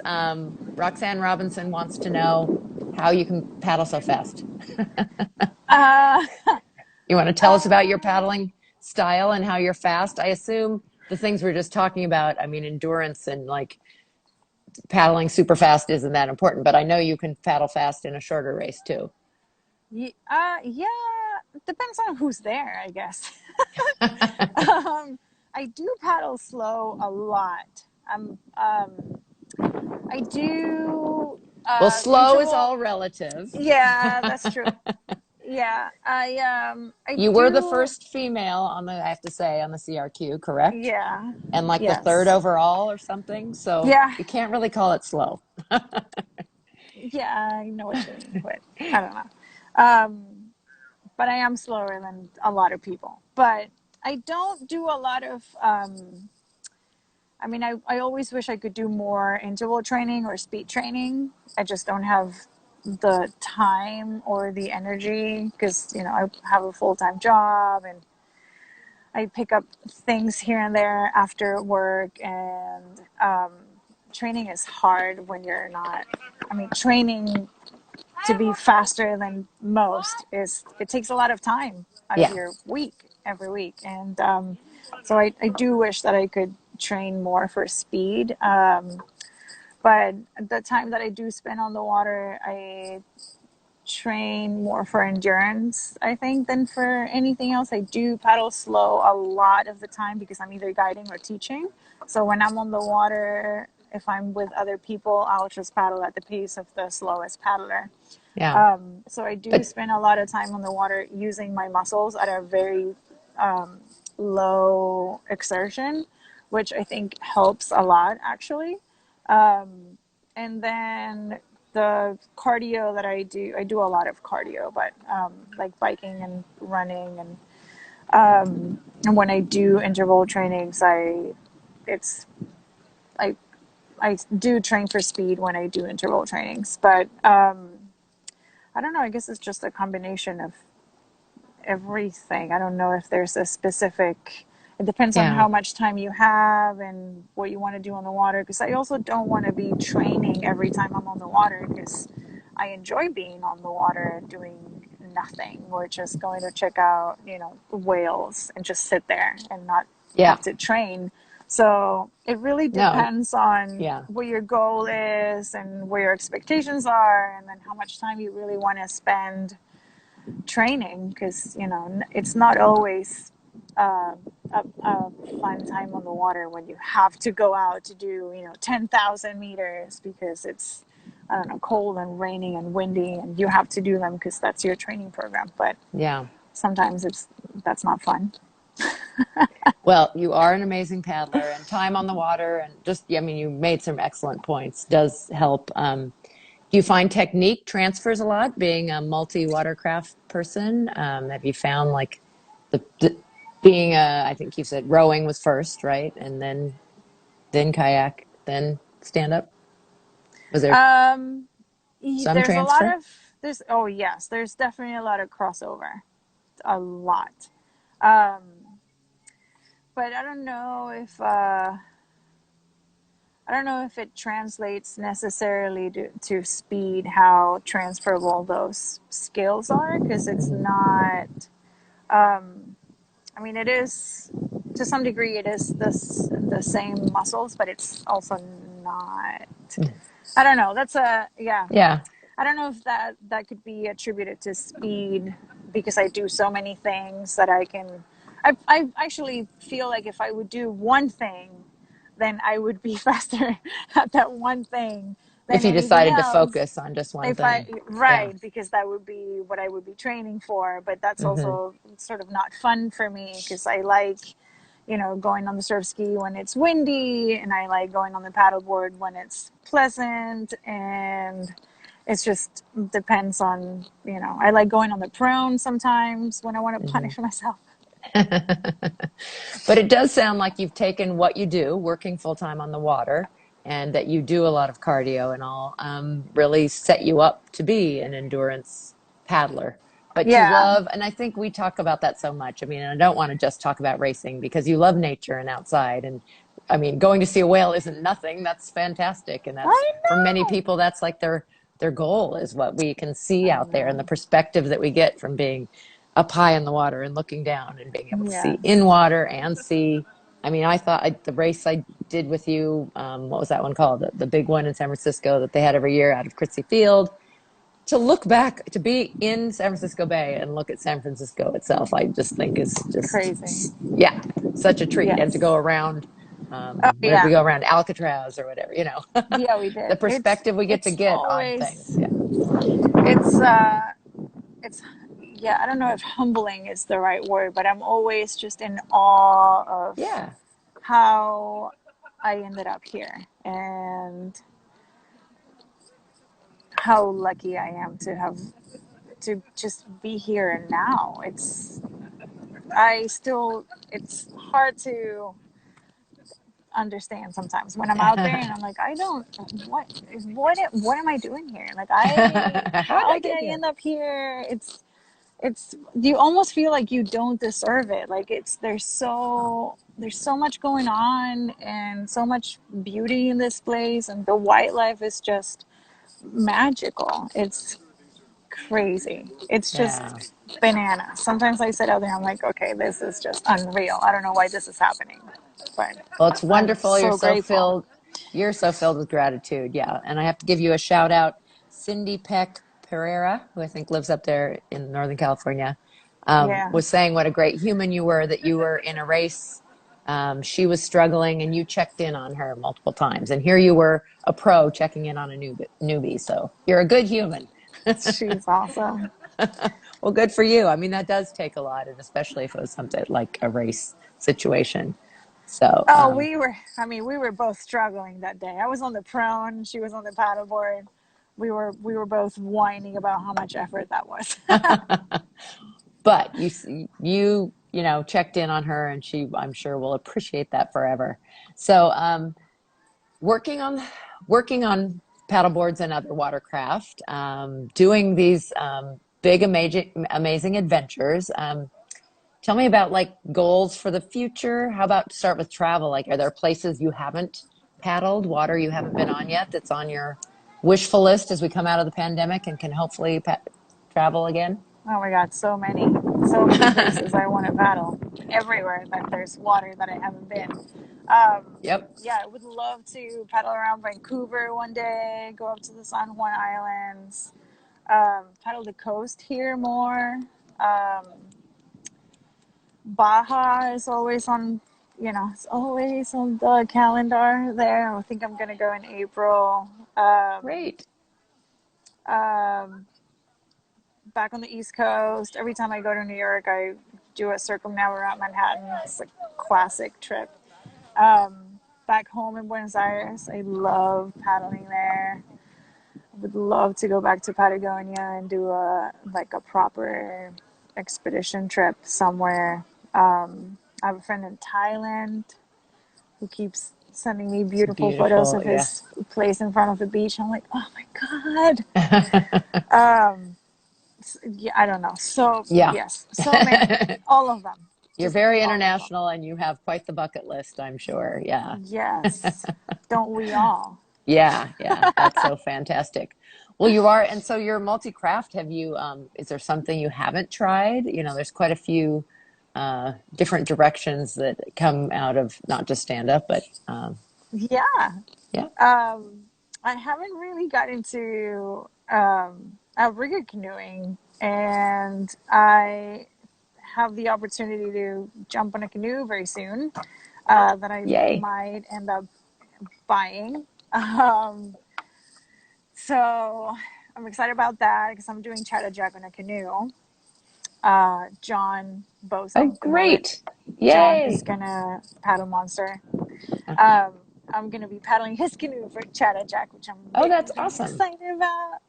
Roxanne Robinson wants to know how you can paddle so fast. Uh, You want to tell us about your paddling style and how you're fast? I assume the things we're just talking about, I mean, endurance and like paddling super fast isn't that important, but I know you can paddle fast in a shorter race too. yeah, depends on who's there, I guess. I do paddle slow a lot. I do Well, slow is interval. all relative. Yeah, that's true. Yeah, I You were the do. first female I have to say, on the CRQ, correct? Yeah, And like the third yes, overall or something. So yeah, you can't really call it slow. yeah. I know what you mean, but I don't know. Um, but I am slower than a lot of people. But I don't do a lot of. I always wish I could do more interval training or speed training. I just don't have the time or the energy because, I have a full time job and I pick up things here and there after work. And training is hard when you're not. Training to be faster than most it takes a lot of time out of Yeah. your week every week. And so I do wish that I could train more for speed. But the time that I do spend on the water, I train more for endurance, I think, than for anything else. I do paddle slow a lot of the time because I'm either guiding or teaching. So when I'm on the water, if I'm with other people, I'll just paddle at the pace of the slowest paddler. Yeah. So I do But spend a lot of time on the water using my muscles at a very low exertion, which I think helps a lot actually. And then the cardio that I do a lot of cardio, but like biking and running and when I do interval trainings, it's I I do train for speed when I do interval trainings, but I don't know. I guess it's just a combination of everything. I don't know if there's a specific. It depends on yeah. how much time you have and what you want to do on the water. Because I also don't want to be training every time I'm on the water because I enjoy being on the water doing nothing or just going to check out, whales and just sit there and not Yeah. have to train. So it really No. depends on Yeah. what your goal is and where your expectations are, and then how much time you really want to spend training because it's not always a fun time on the water when you have to go out to do 10,000 meters because it's, I don't know, cold and raining and windy and you have to do them because that's your training program. But Yeah. sometimes that's not fun. Well, you are an amazing paddler, and time on the water and just, I mean, you made some excellent points, does help. Do you find technique transfers a lot being a multi-watercraft person? Have you found like the being I think you said rowing was first, right? And then kayak, then stand up? Was there um some there's a lot transfer? of there's oh yes, there's definitely a lot of crossover, a lot. um but I don't know if I don't know if it translates necessarily to speed, how transferable those skills are, because it's Mm-hmm. not, I mean, it is, to some degree, it is the same muscles, but it's also not. I don't know. That's a, yeah. Yeah. I don't know if that could be attributed to speed because I do so many things that I can. I actually feel like if I would do one thing, then I would be faster at that one thing If than you anything decided to else. focus on just one If I, thing. Yeah. right, because that would be what I would be training for, but that's Mm-hmm. also sort of not fun for me because I like, going on the surf ski when it's windy, and I like going on the paddleboard when it's pleasant, and it's just depends on, I like going on the prone sometimes when I want to Mm-hmm. punish myself. But it does sound like you've taken what you do, working full time on the water, and that you do a lot of cardio and all, really set you up to be an endurance paddler. But you Yeah. love, and I think we talk about that so much. I mean, and I don't want to just talk about racing because you love nature and outside. And I mean, going to see a whale isn't nothing. That's fantastic. And that's, I for many know. people, that's like their goal is what we can see I out there and the know. perspective that we get from being up high in the water and looking down and being able to see in Yes. water and see. I mean, I thought the race I did with you, what was that one called? The big one in San Francisco that they had every year out of Christie Field. To look back, to be in San Francisco Bay and look at San Francisco itself, I just think is just, Crazy. yeah, such a treat. And to go Yes. around, Oh where did we yeah. go around Alcatraz or whatever, Yeah, we the did. It's perspective we get to it's get on things. always Yeah. it's it's yeah, I don't know if humbling is the right word, but I'm always just in awe of Yeah. how I ended up here and how lucky I am to just be here and now. It's hard to understand sometimes when I'm out there and I'm like, I don't, what am I doing here? Like, How did how I did get I here? end up here? It's you almost feel like you don't deserve it. Like there's so much going on and so much beauty in this place, and the wildlife is just magical. It's crazy. It's Yeah. just bananas. Sometimes I sit out there, I'm like, okay, this is just unreal. I don't know why this is happening, but Well, it's I'm wonderful. so grateful. You're so filled with gratitude. Yeah. And I have to give you a shout out. Cindy Peck Pereira, who I think lives up there in Northern California, Yeah. was saying what a great human you were, that you were in a race. She was struggling and you checked in on her multiple times. And here you were, a pro checking in on a newbie. So you're a good human. She's awesome. Well, good for you. I mean, that does take a lot, and especially if it was something like a race situation. So, Oh, we were both struggling that day. I was on the prone, she was on the paddleboard. We were both whining about how much effort that was. but you checked in on her, and she, I'm sure, will appreciate that forever. So, working on working on paddleboards and other watercraft, doing these big, amazing adventures. Tell me about like goals for the future. How about start with travel? Like, are there places you haven't paddled, water you haven't been on yet, that's on your wishful list as we come out of the pandemic and can hopefully travel again? Oh my God, so many places I want to paddle. Everywhere that there's water that I haven't been. Yep. Yeah, I would love to paddle around Vancouver one day, go up to the San Juan Islands, paddle the coast here more. Um, Baja is always it's always on the calendar there. I think I'm gonna go in April. Great. Um, Back on the East Coast. Every time I go to New York, I do a circumnavigation around Manhattan. It's a classic trip. Back home in Buenos Aires, I love paddling there. I would love to go back to Patagonia and do a proper expedition trip somewhere. I have a friend in Thailand who keeps sending me It's beautiful photos beautiful. of his Yes. place in front of the beach. I'm like, oh my God. Yeah, I don't know. So Yeah. yes, so many, all of them. You're just very all of them. international and you have quite the bucket list, I'm sure. Yeah. Yes. Don't we all? Yeah, yeah, that's so fantastic. Well, you are, and so you're multi-craft. Have you, is there something you haven't tried? You know, there's quite a few different directions that come out of not just stand up, but Yeah. yeah. Um, I haven't really got into rigger canoeing, and I have the opportunity to jump on a canoe very soon that I Yay. might end up buying. Um, so I'm excited about that because I'm doing Chattajack on a canoe. John Oh, Bosing, the mullet, great. John is Yay. gonna paddle monster. Uh, Um, I'm gonna be paddling his canoe for Chattajack, which I'm Oh, that's really awesome. excited about.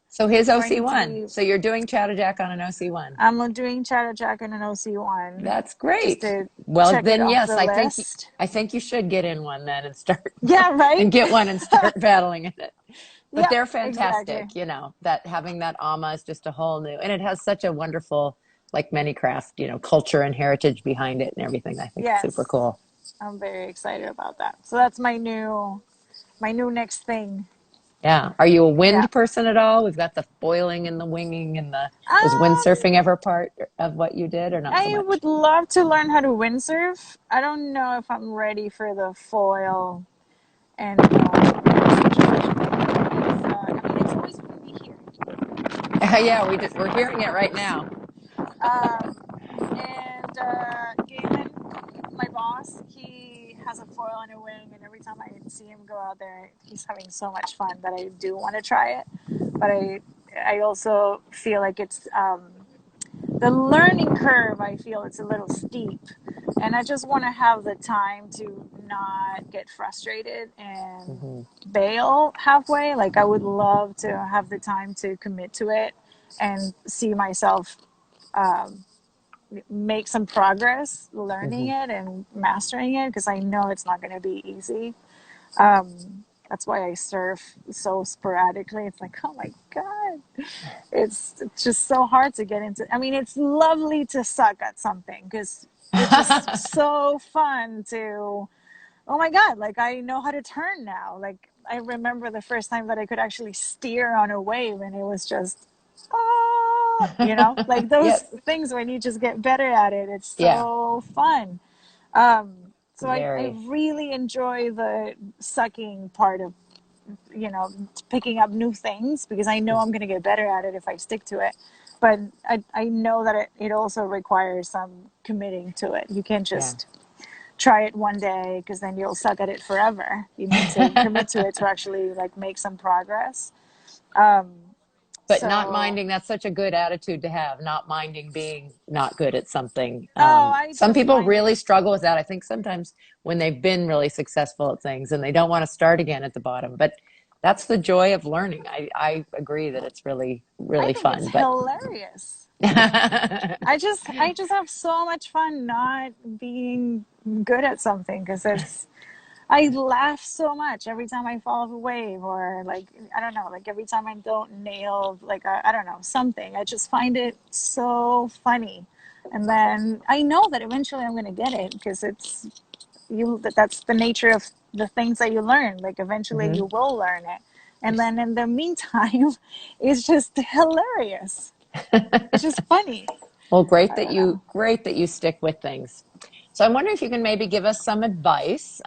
So his So I need to OC1. be. So you're doing Chattajack on an OC1. I'm doing Chattajack and an OC1 That's just great. to Well, check it then off yes, the list. I think you should get in one then and start Yeah, right. and get one and start battling in it. But Yep, they're exactly. fantastic, you know, that having that AMA is just a whole new, and it has such a wonderful, like many craft, you know, culture and heritage behind it and everything. I think it's super Yes, cool. I'm very excited about that. So that's my new next thing. Yeah. Are you a Yeah. wind person at all? We've got the foiling and the winging and was Um, windsurfing ever part of what you did or not so I much? would love to learn how to windsurf. I don't know if I'm ready for the foil and situation. I mean, it's always windy here. Yeah, we're hearing it right now. And Galen, my boss, he has a foil and a wing, and every time I see him go out there, he's having so much fun that I do want to try it. But I also feel like it's the learning curve. I feel it's a little steep, and I just want to have the time to not get frustrated and Hmm. bail halfway. Like I would love to have the time to commit to it and see myself um, make some progress learning Hmm. it and mastering it because I know it's not going to be easy. That's why I surf so sporadically. It's like, oh my God, it's just so hard to get into. I mean, it's lovely to suck at something because it's just so fun to, oh my God, like I know how to turn now. Like I remember the first time that I could actually steer on a wave and it was just, oh, like those Yep. things when you just get better at it, it's Yeah. so fun. Um, so I Very. really enjoy the sucking part of, picking up new things because I know I'm going to get better at it if I stick to it. But I know that it also requires some committing to it. You can't Yeah. just try it one day because then you'll suck at it forever. You need to commit to it to actually like make some progress. Um, But not so, minding, that's such a good attitude to have, not minding being not good at something. oh, I Some just people find it. really struggle with that. I think sometimes when they've been really successful at things and they don't want to start again at the bottom, but that's the joy of learning. I agree that it's really, I really think it's fun, but hilarious. I just have so much fun not being good at something because it's I laugh so much every time I fall off a wave or like I don't know, like every time I don't nail like I don't know, something. I just find it so funny. And then I know that eventually I'm going to get it because that's the nature of the things that you learn. Like eventually Mhm. you will learn it. And then in the meantime, it's just hilarious. It's just funny. Well, I don't know. great that you stick with things. So I'm wondering if you can maybe give us some advice.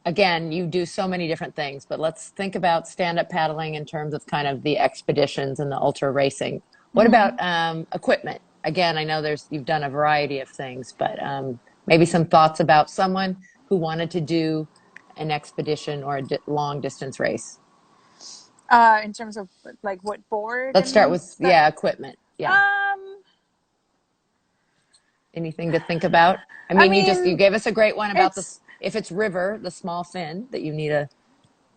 Again, you do so many different things, but let's think about stand-up paddling in terms of kind of the expeditions and the ultra racing. What about Mm-hmm. equipment? Again, I know you've done a variety of things, but maybe some thoughts about someone who wanted to do an expedition or a long distance race. In terms of like what board Let's start and with, stuff. yeah, equipment. Yeah. Um, Anything to think about? I I mean, you mean, gave us a great one about it's if it's river, the small fin that you need a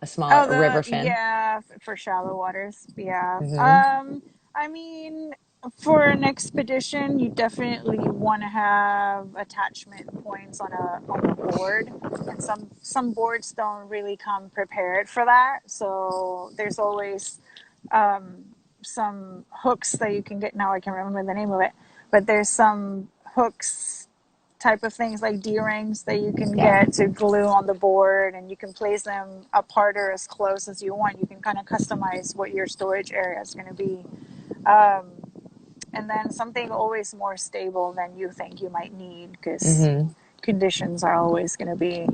smaller oh a river the fin. yeah for shallow waters. Yeah. Hmm. I mean, for an expedition, you definitely want to have attachment points on a board, and some boards don't really come prepared for that. So there's always um, some hooks that you can get. Now I can remember the name of it, but there's some hooks type of things like D-rings that you can Yeah. get to glue on the board, and you can place them apart or as close as you want. You can kind of customize what your storage area is going to be. Um, and then something always more stable than you think you might need, because Mm-hmm. conditions are always going to be,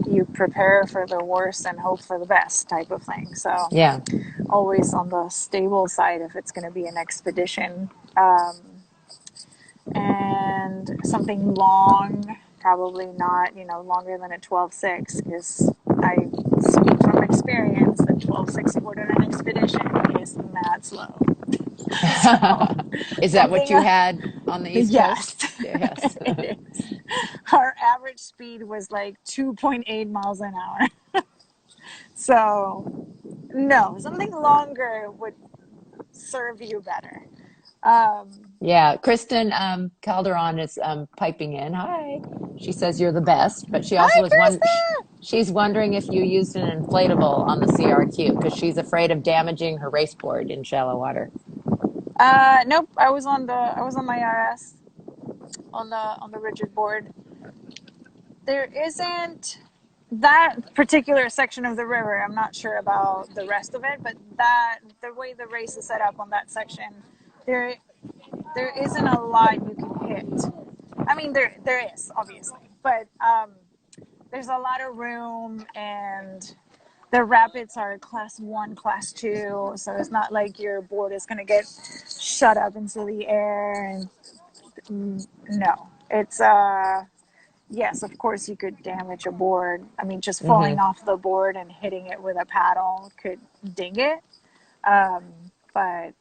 you prepare for the worst and hope for the best type of thing. So Yeah. always on the stable side if it's going to be an expedition. And something long, probably not, longer than a 12.6, because I speak from experience that 12.6 aboard an expedition is mad slow. So Is that what something, you had on the East yes, Coast? Yes. it is. Our average speed was like 2.8 miles an hour. So no, something longer would serve you better. Um, Yeah, Kristen Calderon is piping in. Hi. She says you're the best, but she also Hi, was Krista. she's wondering if you used an inflatable on the CRQ because she's afraid of damaging her race board in shallow water. Nope. I was on my RS on the rigid board. There isn't that particular section of the river. I'm not sure about the rest of it, but that the way the race is set up on that section, there there isn't a lot you can hit. I mean, there is obviously, but there's a lot of room, and the rapids are class 1, class 2, so it's not like your board is going to get shut up into the air. And no, it's yes, of course you could damage a board. I mean, just falling Hmm. off the board and hitting it with a paddle could ding it. um, but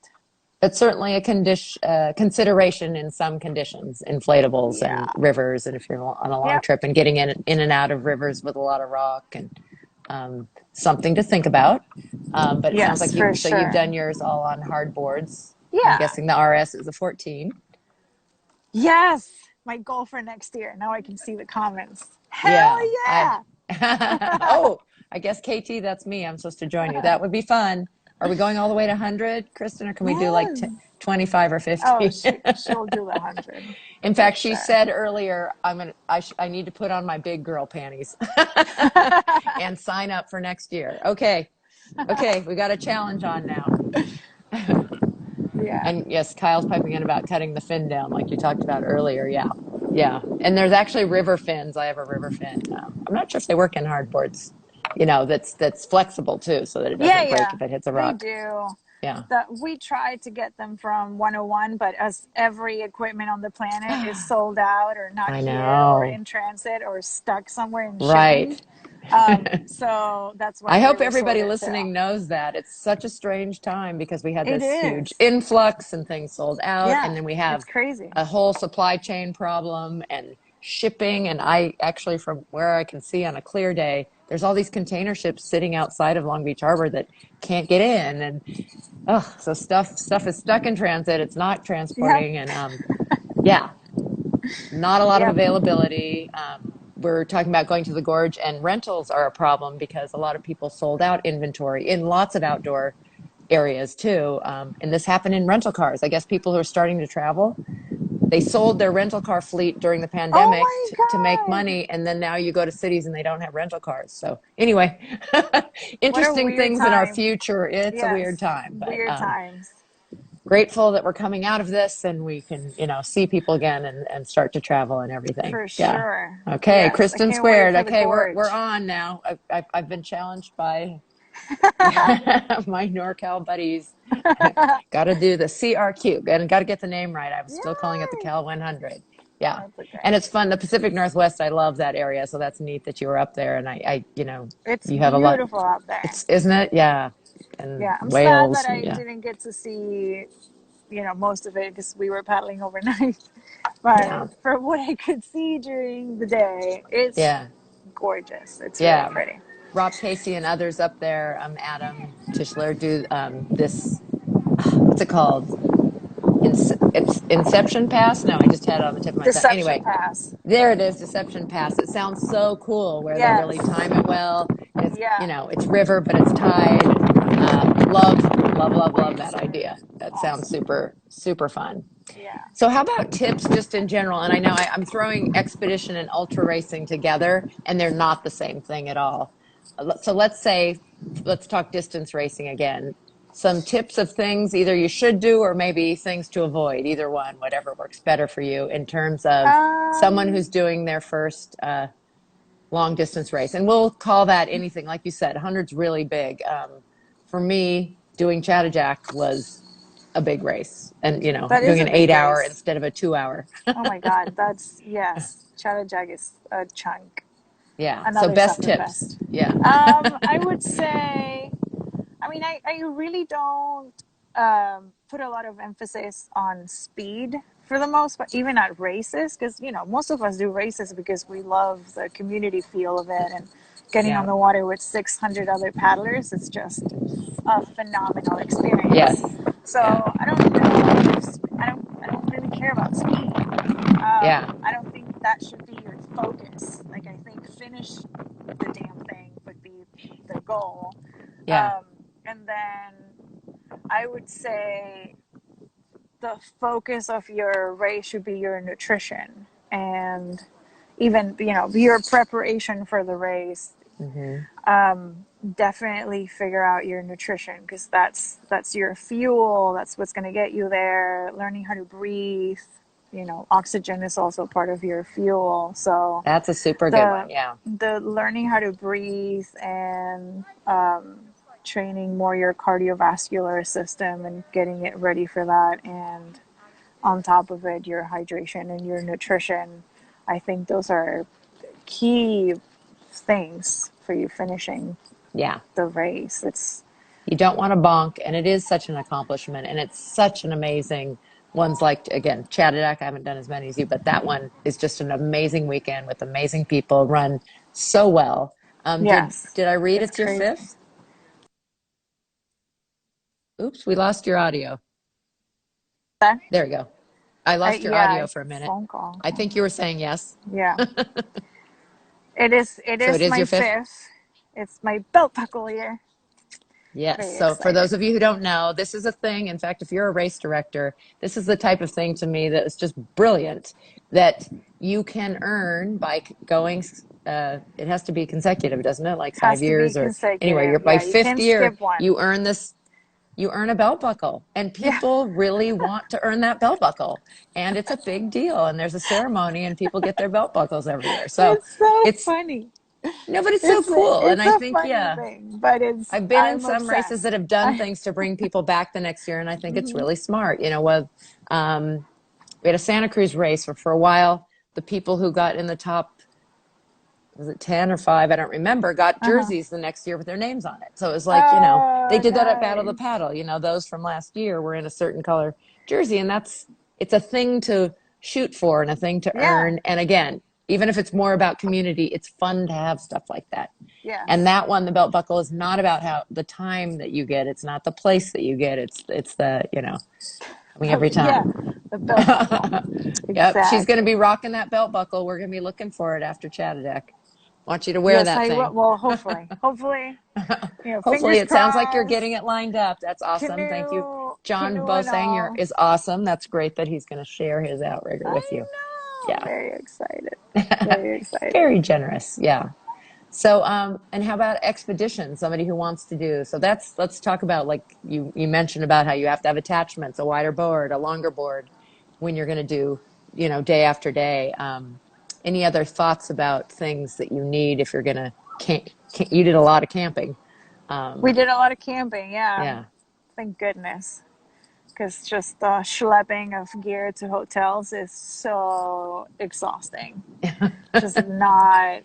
It's certainly a consideration in some conditions, inflatables and yeah, rivers, and if you're on a long yep, trip and getting in and out of rivers with a lot of rock and something to think about. But it sounds yes, like for you've sure. done yours all on hard boards. I'm Yeah, guessing the RS is a 14. yes, my goal for next year. Now I can see the comments. Hell Yeah, I. yeah. Oh, I guess KT, that's me. I'm supposed to join you. That would be fun. Are we going all the way to 100, Kristen, or can we do like Yes. 25 or Oh, 50? she'll do the 100 In for fact, she sure. said earlier, I need to put on my big girl panties and sign up for next year. Okay. Okay, we got a challenge on now. Yeah. And yes, Kyle's piping in about cutting the fin down, like you talked about earlier. Yeah, yeah. And there's actually river fins. I have a river fin. I'm not sure if they work in hardboards. That's flexible too, so that it Yeah, doesn't break yeah, if it hits a they rock. do. Yeah. We tried to get them from 101, but as every equipment on the planet is sold out or not I here or know. in transit or stuck somewhere in shipping. Right. So that's I why they hope were everybody sorted too. listening knows that. It's such a strange time because we had It this huge is. influx and things sold out, Yeah, and then we it's have crazy. a whole supply chain problem and shipping. And I actually, from where I can see on a clear day, there's all these container ships sitting outside of Long Beach Harbor that can't get in. And oh, so stuff is stuck in transit. It's not Yep. transporting, and yeah, not a lot of Yep. availability. We're talking about going to the gorge, and rentals are a problem because a lot of people sold out inventory in lots of outdoor areas too. And this happened in rental cars. I guess people who are starting to travel, they sold their rental car fleet during the Oh pandemic to make my God. money, and then now you go to cities and they don't have rental cars. So anyway, What a interesting weird things in our time. future. It's a weird Yes. time, but Weird times. grateful that we're coming out of this and we can, see people again and start to travel and everything. For Yeah. sure. Okay, Yes. I Kristen can't wait squared. for the Okay, we're gorge. on now. I've been challenged by my NorCal buddies. Got to do the CRQ and got to get the name right. I was still calling it the Yay! Cal 100. Yeah. That's okay. And it's fun. The Pacific Northwest, I love that area. So that's neat that you were up there. And It's you have a lot. beautiful out there. Isn't it? Yeah. And Yeah, I'm sad that whales. And I yeah. didn't get to see, most of it because we were paddling overnight. But Yeah. for what I could see during the day, it's Yeah. gorgeous. It's really Yeah. pretty. Rob Casey and others up there, Adam Tischler, do this. What's it called? It's Inception Pass. No, I just had it on the tip of my tongue. Deception Anyway, Pass. there it is, Deception Pass. It sounds so cool where they really Yes. time it well. It's, Yeah. it's river, but it's tide. Love Very that idea. excited. That sounds Awesome. super, super fun. Yeah. So how about tips just in general? And I know I'm throwing expedition and ultra racing together, and they're not the same thing at all. So let's talk distance racing again. Some tips of things either you should do or maybe things to avoid, either one, whatever works better for you in terms of someone who's Um, doing their first long distance race. And we'll call that anything. Like you said, 100's really big. For me, doing Chattajack was a big race and, that doing is a an big 8 hour race. instead of a 2 hour. Oh my God. That's, yes. Chattajack is a chunk. Yeah. So Another best tips. Sufferfest. Yeah. I would say, I mean, I really don't put a lot of emphasis on speed for the most part, even at races, because, most of us do races because we love the community feel of it and getting on Yeah. the water with 600 other paddlers. It's just a phenomenal experience. Yes. So Yeah. I don't know if, I don't really care about speed. Yeah. I don't think that should be your focus. Like, I think finish the damn thing would be the goal. Yeah. And then I would say the focus of your race should be your nutrition and even, your preparation for the race. Hmm. Definitely figure out your nutrition because that's your fuel. That's what's going to get you there. Learning how to breathe. Oxygen is also part of your fuel. So That's a super good one. the Yeah. the learning how to breathe and training more your cardiovascular system and getting it ready for that, and on top of it your hydration and your nutrition. I think those are key things for you finishing Yeah. the race. It's You don't want to bonk, and it is such an accomplishment, and it's such an amazing ones like again, Chattajack. I haven't done as many as you, but that one is just an amazing weekend with amazing people, run so well. Did yes, did I read it's it's your crazy. fifth? Oops, we lost your audio. There we go. I lost your Yeah, audio for a minute. phone call. I think you were saying yes. Yeah, it So it is is my your fifth? fifth. It's my belt buckle year. Yes. Very So for those excited. of you who don't know, this is a thing. In fact, if you're a race director, this is the type of thing to me that is just brilliant that you can earn by going. It has to be consecutive, doesn't it? Like five Has to be years or anyway, you're consecutive. by Yeah, you fifth can't year, skip one. you earn this, you earn a belt buckle and Yeah, people really want to earn that belt buckle and it's a big deal and there's a ceremony and people get their belt buckles every year. So it's so it's, funny. no, but it's so cool. And It's I a think, funny yeah. thing, but I've been in I'm some races obsessed. that have done things to bring people back the next year, and I think it's Mhm. really smart. Um, we had a Santa Cruz race where for a while the people who got in the top, was it 10 or 5? I don't remember, got Uh-huh. jerseys the next year with their names on it. So it was like, they Oh, did that at Battle of the nice. Paddle. Those from last year were in a certain color jersey, and it's a thing to shoot for and a thing to Yeah. earn. And again, even if it's more about community, it's fun to have stuff like that. And Yes. that one, the belt buckle, is not about how the time that you get. It's not the place that you get. It's the, coming every Yeah, time. the belt buckle. Yep, she's going to be Exactly. rocking that belt buckle. We're going to be looking for it after Chattadeck. Want you to wear Yes, that I will. thing. Well, hopefully, Hopefully, fingers it sounds like you're getting crossed. it lined up. That's awesome. Thank you. John Canoe and Bosanger all. is awesome. That's great that he's going to share his outrigger with I you. know. Yeah. Very excited. Very excited. Very generous. Yeah. So, and how about expedition? Somebody who wants to do. So let's talk about like you mentioned about how you have to have attachments, a wider board, a longer board when you're going to do, day after day. Any other thoughts about things that you need if you're going to you did a lot of camping. We Um, did a lot of camping. Yeah. yeah. Thank goodness. Because just the schlepping of gear to hotels is so exhausting. Just not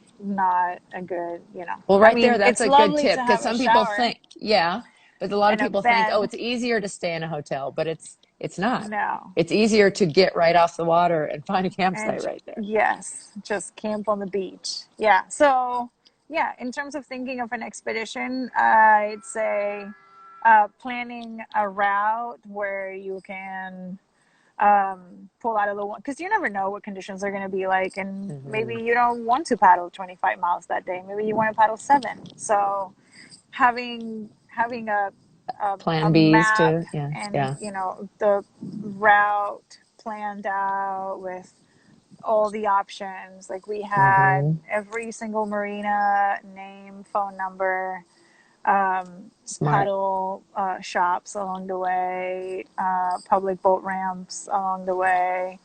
a good, Well, I right there, mean, that's it's a good lovely tip to because have a some people shower think, yeah, but a lot of and a people think, oh, bed. it's easier to stay in a hotel, but it's not. No. It's easier to get right off the water and find a campsite And right there. yes, just camp on the beach. Yeah. So, yeah, in terms of thinking of an expedition, I'd say planning a route where you can pull out of the one, because you never know what conditions are going to be like, and maybe Hmm. you don't want to paddle 25 miles that day. Maybe you want to paddle 7. So having a Plan Bs map too. Yeah. and Yeah. the route planned out with all the options. Like we had Hmm. every single marina name, phone number, Smart. paddle shops along the way, public boat ramps along the way,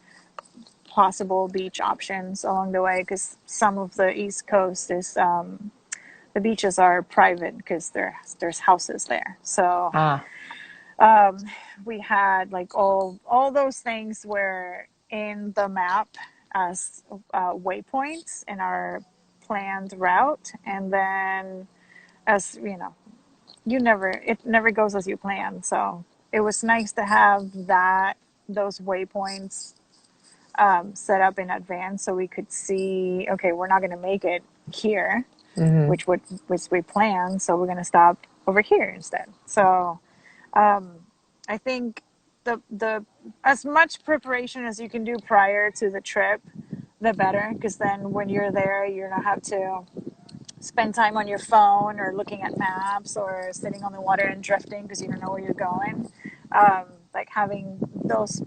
possible beach options along the way, because some of the East Coast is the beaches are private because there's houses there. So Ah, um, we had like all those things were in the map as waypoints in our planned route, and then as it never goes as you plan. So it was nice to have those waypoints set up in advance so we could see, okay, we're not going to make it here, hmm. which we planned, so we're going to stop over here instead. So I think the as much preparation as you can do prior to the trip, the better, because then when you're there, you don't have to spend time on your phone or looking at maps or sitting on the water and drifting because you don't know where you're going. Like having those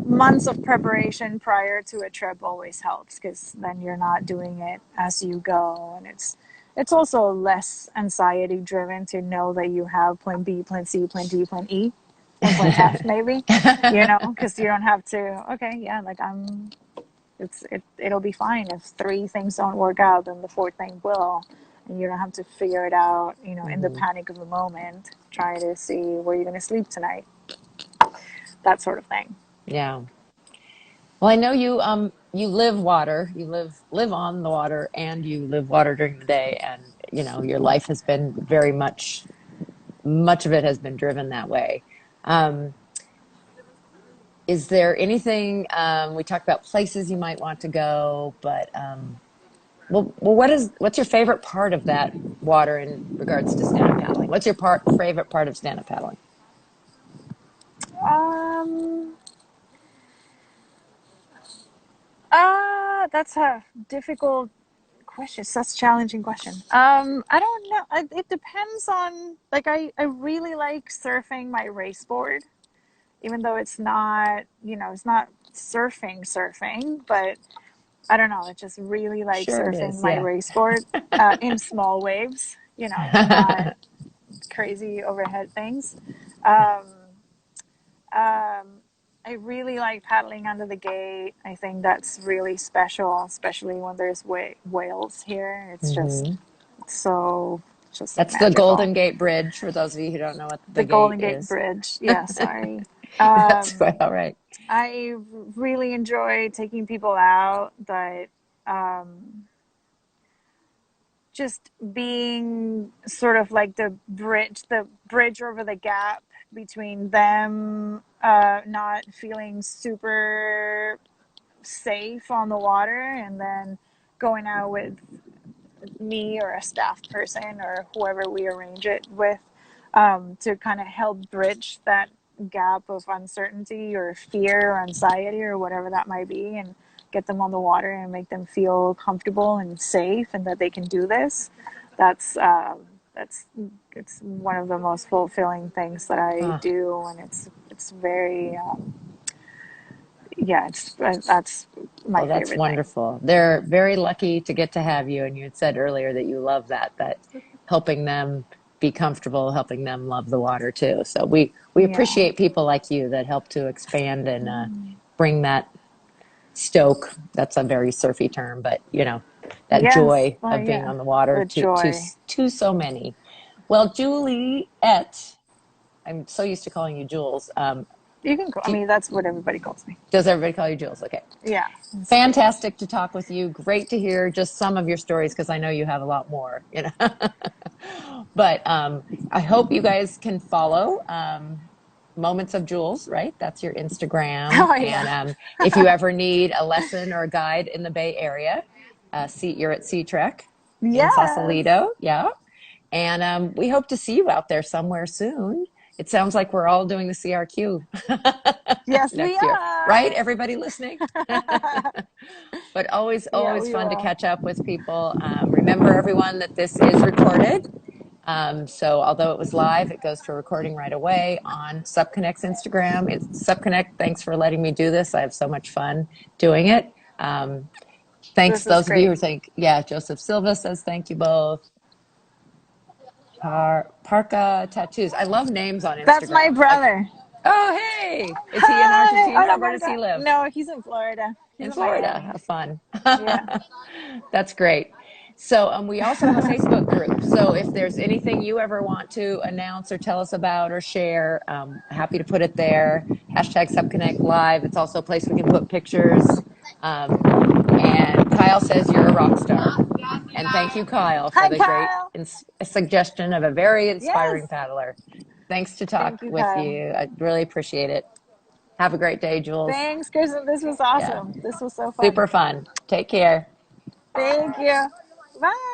months of preparation prior to a trip always helps, because then you're not doing it as you go, and it's also less anxiety driven to know that you have plan B, plan C, plan D, plan E, and plan F maybe, because you don't have to, okay, yeah, like it'll be fine if 3 things don't work out, then the 4th thing will, and you don't have to figure it out, in the Hmm. panic of the moment, try to see where you're going to sleep tonight, that sort of thing. Yeah. Well, I know you live water. You live on the water and you live water during the day, and your life has been very much of it has been driven that way. Um, is there anything we talked about places you might want to go, but well, what's your favorite part of that water in regards to stand-up paddling? What's your favorite part of stand-up paddling? Um, that's a difficult question. Such a challenging question. I don't know. It depends on, like, I really like surfing my race board, even though it's not surfing, but I don't know. I just really like Sure it surfing is, my yeah. race board in small waves, not crazy overhead things. Um, Um, I really like paddling under the gate. I think that's really special, especially when there's whales here. Hmm. It's so just That's the magical. Golden Gate Bridge, for those of you who don't know what the The gate Golden Gate is. Bridge. Yeah, sorry. That's Um, quite all right. I really enjoy taking people out, but um, just being sort of like the bridge over the gap between them not feeling super safe on the water, and then going out with me or a staff person or whoever we arrange it with, to kind of help bridge that gap of uncertainty or fear or anxiety or whatever that might be, and get them on the water and make them feel comfortable and safe and that they can do this. That's that's it's one of the most fulfilling things that I Ah, do, and it's very yeah, it's that's my well, that's favorite thing. wonderful. They're very lucky to get to have you. And you had said earlier that you love that helping them be comfortable, helping them love the water too. So we Yeah. appreciate people like you that help to expand and bring that stoke. That's a very surfy term, but that Yes. joy Well, of being yeah. on the water The to joy. so many. Well, Juliet, I'm so used to calling you Jules. You can call. I Do, mean, that's what everybody calls me. does everybody call you Jules? Okay. Yeah, it's pretty fun. Fantastic to talk with you. Great to hear just some of your stories because I know you have a lot more. But I hope you guys can follow Moments of Jules, right? That's your Instagram. Oh yeah. And if you ever need a lesson or a guide in the Bay Area, you're at Sea Trek in Yes. Sausalito. Yeah. And we hope to see you out there somewhere soon. It sounds like we're all doing the CRQ Yes, we next year, right? are. Everybody listening? But always, Yeah, always we fun to will. catch up with people. Remember, everyone, that this is recorded. So although it was live, it goes to recording right away on Supconnect's Instagram. It's Supconnect. Thanks for letting me do this. I have so much fun doing it. Thanks, This is those of you great. who think, yeah, Joseph Silva says thank you both. Parka Tattoos. I love names on That's my Instagram. brother. Oh, hey, is he in Hi. Argentina? Oh Where my does he God. live? No, he's in Florida. He's In in Florida. Miami. Have fun. Yeah. That's great. So we also have a Facebook group. So if there's anything you ever want to announce or tell us about or share, happy to put it there. Hashtag Subconnect Live. It's also a place we can put pictures. And Kyle says you're a rock star. And thank you, Kyle, for Hi, the great Kyle. suggestion of a very Yes. inspiring paddler. Thanks to talk Thank you, with Kyle. you. I really appreciate it. Have a great day, Jules. Thanks, Kristen. This was Yeah, awesome. This was so fun. super fun. Take care. Thank you. Bye.